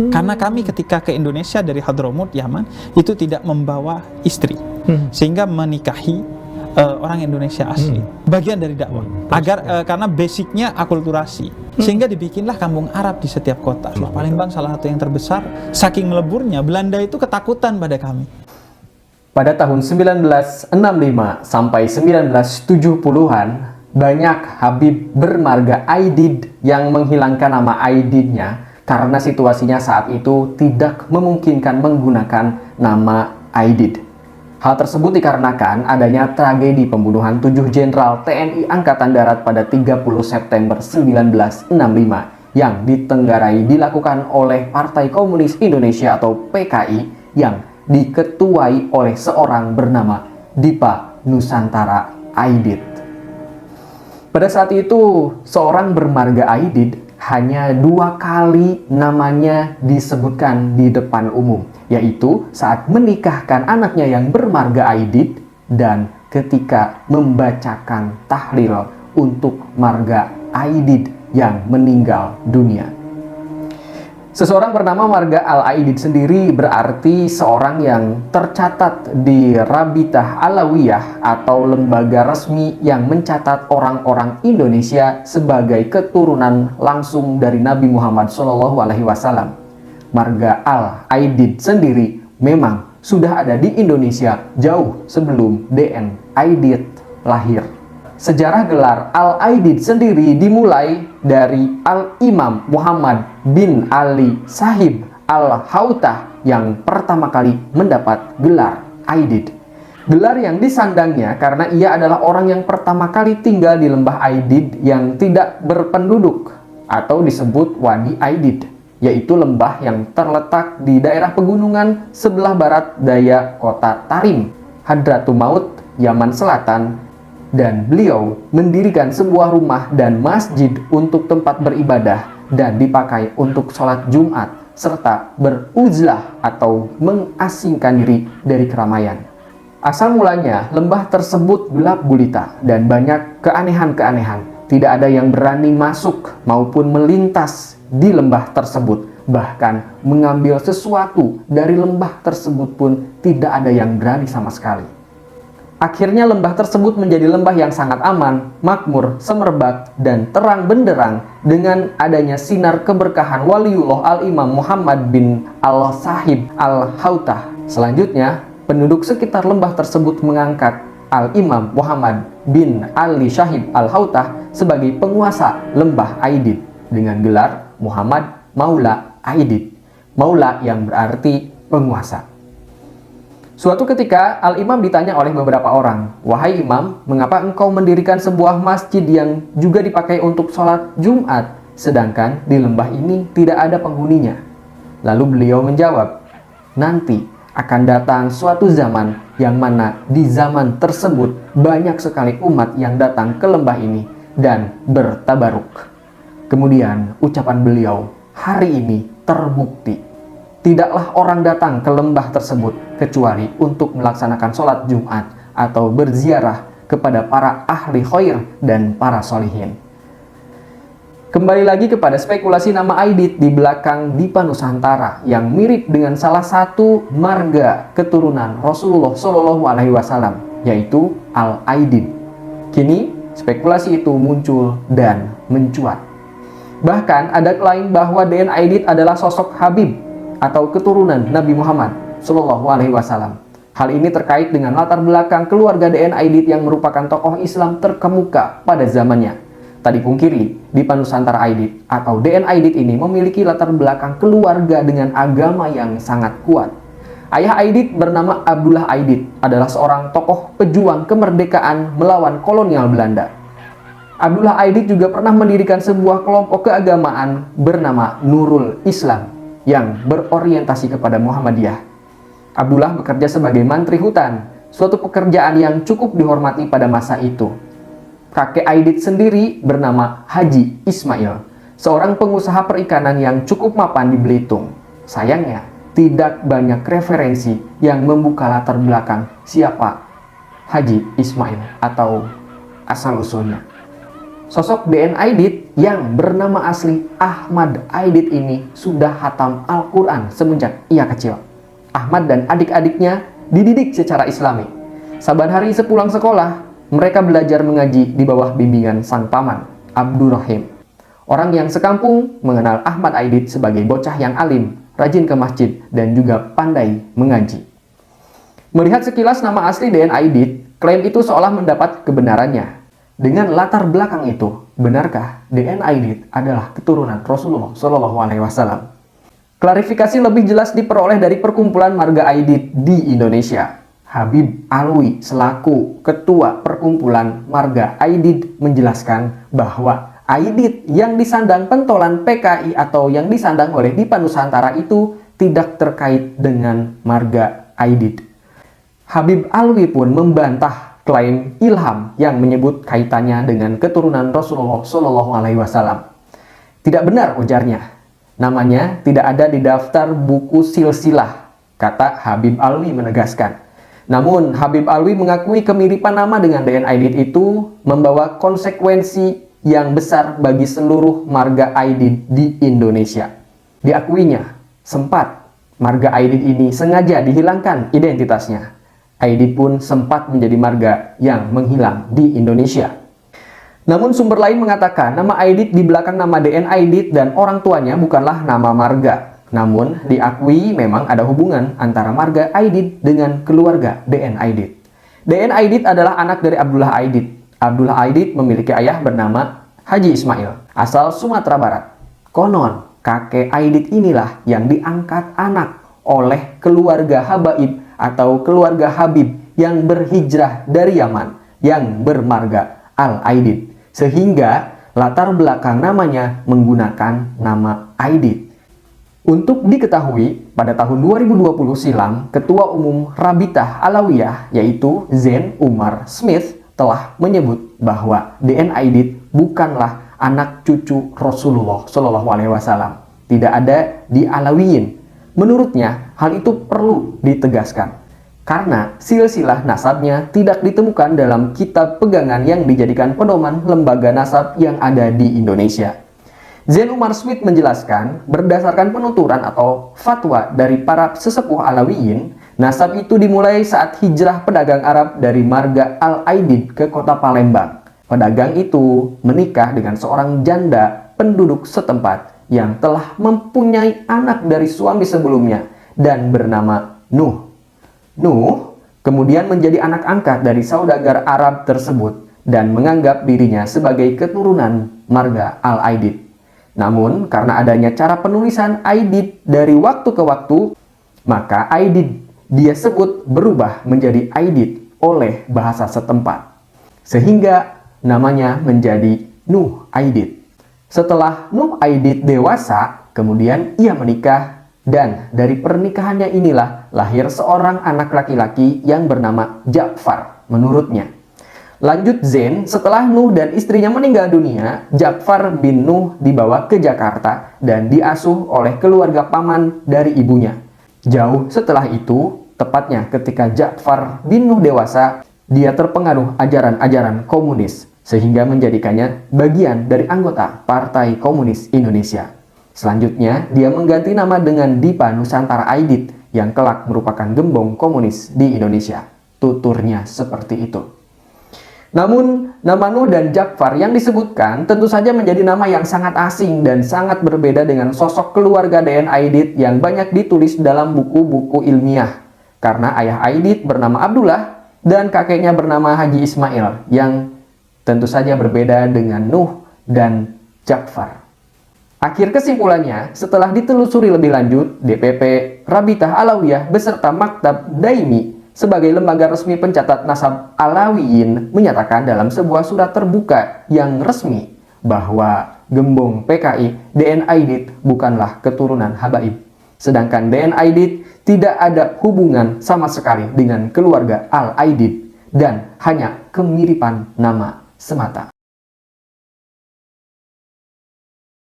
Karena kami ketika ke Indonesia dari Hadramut, Yaman, itu tidak membawa istri, sehingga menikahi orang Indonesia asli, bagian dari dakwah, agar karena basicnya akulturasi, sehingga dibikinlah kampung Arab di setiap kota. Palembang salah satu yang terbesar, saking meleburnya Belanda itu ketakutan pada kami. Pada tahun 1965 sampai 1970-an, banyak Habib bermarga Aidid yang menghilangkan nama Aididnya karena situasinya saat itu tidak memungkinkan menggunakan nama Aidid. Hal tersebut dikarenakan adanya tragedi pembunuhan 7 Jenderal TNI Angkatan Darat pada 30 September 1965 yang ditenggarai dilakukan oleh Partai Komunis Indonesia atau PKI yang diketuai oleh seorang bernama Dipa Nusantara Aidid. Pada saat itu, seorang bermarga Aidid hanya 2 kali namanya disebutkan di depan umum, yaitu saat menikahkan anaknya yang bermarga Aidid dan ketika membacakan tahlil untuk marga Aidid yang meninggal dunia. Seseorang bernama marga Al-Aidid sendiri berarti seorang yang tercatat di Rabitah Alawiyah atau lembaga resmi yang mencatat orang-orang Indonesia sebagai keturunan langsung dari Nabi Muhammad SAW. Marga Al-Aidid sendiri memang sudah ada di Indonesia jauh sebelum DN Aidid lahir. Sejarah gelar Al-Aidid sendiri dimulai dari Al-Imam Muhammad bin Ali Sahib Al-Hautah yang pertama kali mendapat gelar Aidid. Gelar yang disandangnya karena ia adalah orang yang pertama kali tinggal di lembah Aidid yang tidak berpenduduk atau disebut Wadi Aidid, yaitu lembah yang terletak di daerah pegunungan sebelah barat daya kota Tarim, Hadramaut, Yaman Selatan. Dan beliau mendirikan sebuah rumah dan masjid untuk tempat beribadah dan dipakai untuk sholat Jumat serta beruzlah atau mengasingkan diri dari keramaian. Asal mulanya lembah tersebut gelap gulita dan banyak keanehan-keanehan. Tidak ada yang berani masuk maupun melintas di lembah tersebut. Bahkan mengambil sesuatu dari lembah tersebut pun tidak ada yang berani sama sekali. Akhirnya lembah tersebut menjadi lembah yang sangat aman, makmur, semerbak, dan terang benderang dengan adanya sinar keberkahan waliullah Al-Imam Muhammad bin Al-Sahib Al-Hautah. Selanjutnya, penduduk sekitar lembah tersebut mengangkat Al-Imam Muhammad bin Ali Syahib Al-Hautah sebagai penguasa lembah Aidid dengan gelar Muhammad Maula Aidid. Maula yang berarti penguasa. Suatu ketika, Al-Imam ditanya oleh beberapa orang, "Wahai Imam, mengapa engkau mendirikan sebuah masjid yang juga dipakai untuk sholat Jumat, sedangkan di lembah ini tidak ada penghuninya?" Lalu beliau menjawab, "Nanti akan datang suatu zaman yang mana di zaman tersebut banyak sekali umat yang datang ke lembah ini dan bertabaruk." Kemudian ucapan beliau, "Hari ini terbukti. Tidaklah orang datang ke lembah tersebut kecuali untuk melaksanakan sholat Jumat atau berziarah kepada para ahli khair dan para solihin." Kembali lagi kepada spekulasi nama Aidid di belakang Dipa Nusantara yang mirip dengan salah satu marga keturunan Rasulullah SAW, yaitu Al-Aidid. Kini spekulasi itu muncul dan mencuat. Bahkan ada klaim bahwa DN Aidid adalah sosok Habib atau keturunan Nabi Muhammad SAW. Hal ini terkait dengan latar belakang keluarga DN Aidid yang merupakan tokoh Islam terkemuka pada zamannya. Tadi pungkiri, Dipa Nusantara Aidid atau DN Aidid ini memiliki latar belakang keluarga dengan agama yang sangat kuat. Ayah Aidid bernama Abdullah Aidid adalah seorang tokoh pejuang kemerdekaan melawan kolonial Belanda. Abdullah Aidid juga pernah mendirikan sebuah kelompok keagamaan bernama Nurul Islam yang berorientasi kepada Muhammadiyah. Abdullah bekerja sebagai mantri hutan, suatu pekerjaan yang cukup dihormati pada masa itu. Kakek Aidid sendiri bernama Haji Ismail, seorang pengusaha perikanan yang cukup mapan di Belitung. Sayangnya, tidak banyak referensi yang membuka latar belakang siapa Haji Ismail atau asal-usulnya. Sosok DN Aidit yang bernama asli Ahmad Aidit ini sudah hatam Al-Quran semenjak ia kecil. Ahmad dan adik-adiknya dididik secara Islami. Saban hari sepulang sekolah, mereka belajar mengaji di bawah bimbingan sang paman, Abdurrahim. Orang yang sekampung mengenal Ahmad Aidit sebagai bocah yang alim, rajin ke masjid, dan juga pandai mengaji. Melihat sekilas nama asli DN Aidit, klaim itu seolah mendapat kebenarannya. Dengan latar belakang itu, benarkah DN Aidit adalah keturunan Rasulullah SAW? Klarifikasi lebih jelas diperoleh dari perkumpulan marga Aidit di Indonesia. Habib Alwi selaku ketua perkumpulan marga Aidit menjelaskan bahwa Aidit yang disandang pentolan PKI atau yang disandang oleh Dipa Nusantara itu tidak terkait dengan marga Aidit. Habib Alwi pun membantah klaim Ilham yang menyebut kaitannya dengan keturunan Rasulullah SAW. Tidak benar ujarnya. Namanya tidak ada di daftar buku silsilah, kata Habib Alwi menegaskan. Namun Habib Alwi mengakui kemiripan nama dengan DN Aidit itu membawa konsekuensi yang besar bagi seluruh marga Aidit di Indonesia. Diakuinya, sempat marga Aidit ini sengaja dihilangkan identitasnya. Aidit pun sempat menjadi marga yang menghilang di Indonesia. Namun sumber lain mengatakan nama Aidit di belakang nama DN Aidit dan orang tuanya bukanlah nama marga. Namun diakui memang ada hubungan antara marga Aidit dengan keluarga DN Aidit. DN Aidit adalah anak dari Abdullah Aidit. Abdullah Aidit memiliki ayah bernama Haji Ismail, asal Sumatera Barat. Konon, kakek Aidit inilah yang diangkat anak oleh keluarga Habaib atau keluarga Habib yang berhijrah dari Yaman yang bermarga Al-Aidit. Sehingga latar belakang namanya menggunakan nama Aidit. Untuk diketahui, pada tahun 2020 silam, Ketua Umum Rabitah Alawiyah yaitu Zain Umar Smith telah menyebut bahwa DN Aidit bukanlah anak cucu Rasulullah SAW. Tidak ada di Alawiyin. Menurutnya, hal itu perlu ditegaskan. Karena silsilah nasabnya tidak ditemukan dalam kitab pegangan yang dijadikan pedoman lembaga nasab yang ada di Indonesia. Zain Umar Smith menjelaskan, berdasarkan penuturan atau fatwa dari para sesepuh Alawiyin, nasab itu dimulai saat hijrah pedagang Arab dari marga Al-Aidit ke kota Palembang. Pedagang itu menikah dengan seorang janda penduduk setempat yang telah mempunyai anak dari suami sebelumnya dan bernama Nuh. Nuh kemudian menjadi anak angkat dari saudagar Arab tersebut dan menganggap dirinya sebagai keturunan marga Al-Aidit. Namun, karena adanya cara penulisan Aidit dari waktu ke waktu, maka Aidit dia sebut berubah menjadi Aidit oleh bahasa setempat. Sehingga namanya menjadi Nuh Aidit. Setelah Nuh Aidit dewasa, kemudian ia menikah dan dari pernikahannya inilah lahir seorang anak laki-laki yang bernama Ja'far menurutnya. Lanjut Zain, setelah Nuh dan istrinya meninggal dunia, Ja'far bin Nuh dibawa ke Jakarta dan diasuh oleh keluarga paman dari ibunya. Jauh setelah itu, tepatnya ketika Ja'far bin Nuh dewasa, dia terpengaruh ajaran-ajaran komunis, sehingga menjadikannya bagian dari anggota Partai Komunis Indonesia. Selanjutnya, dia mengganti nama dengan Dipa Nusantara Aidit, yang kelak merupakan gembong komunis di Indonesia. Tuturnya seperti itu. Namun, nama Nuh dan Ja'far yang disebutkan tentu saja menjadi nama yang sangat asing dan sangat berbeda dengan sosok keluarga DN Aidit yang banyak ditulis dalam buku-buku ilmiah. Karena ayah Aidit bernama Abdullah dan kakeknya bernama Haji Ismail yang tentu saja berbeda dengan Nuh dan Ja'far. Akhir kesimpulannya, setelah ditelusuri lebih lanjut, DPP Rabitah Alawiyah beserta Maktab Daimi sebagai lembaga resmi pencatat nasab Alawiyin menyatakan dalam sebuah surat terbuka yang resmi bahwa gembong PKI DN Aidit bukanlah keturunan Habaib. Sedangkan DN Aidit tidak ada hubungan sama sekali dengan keluarga Al-Aidit dan hanya kemiripan nama semata.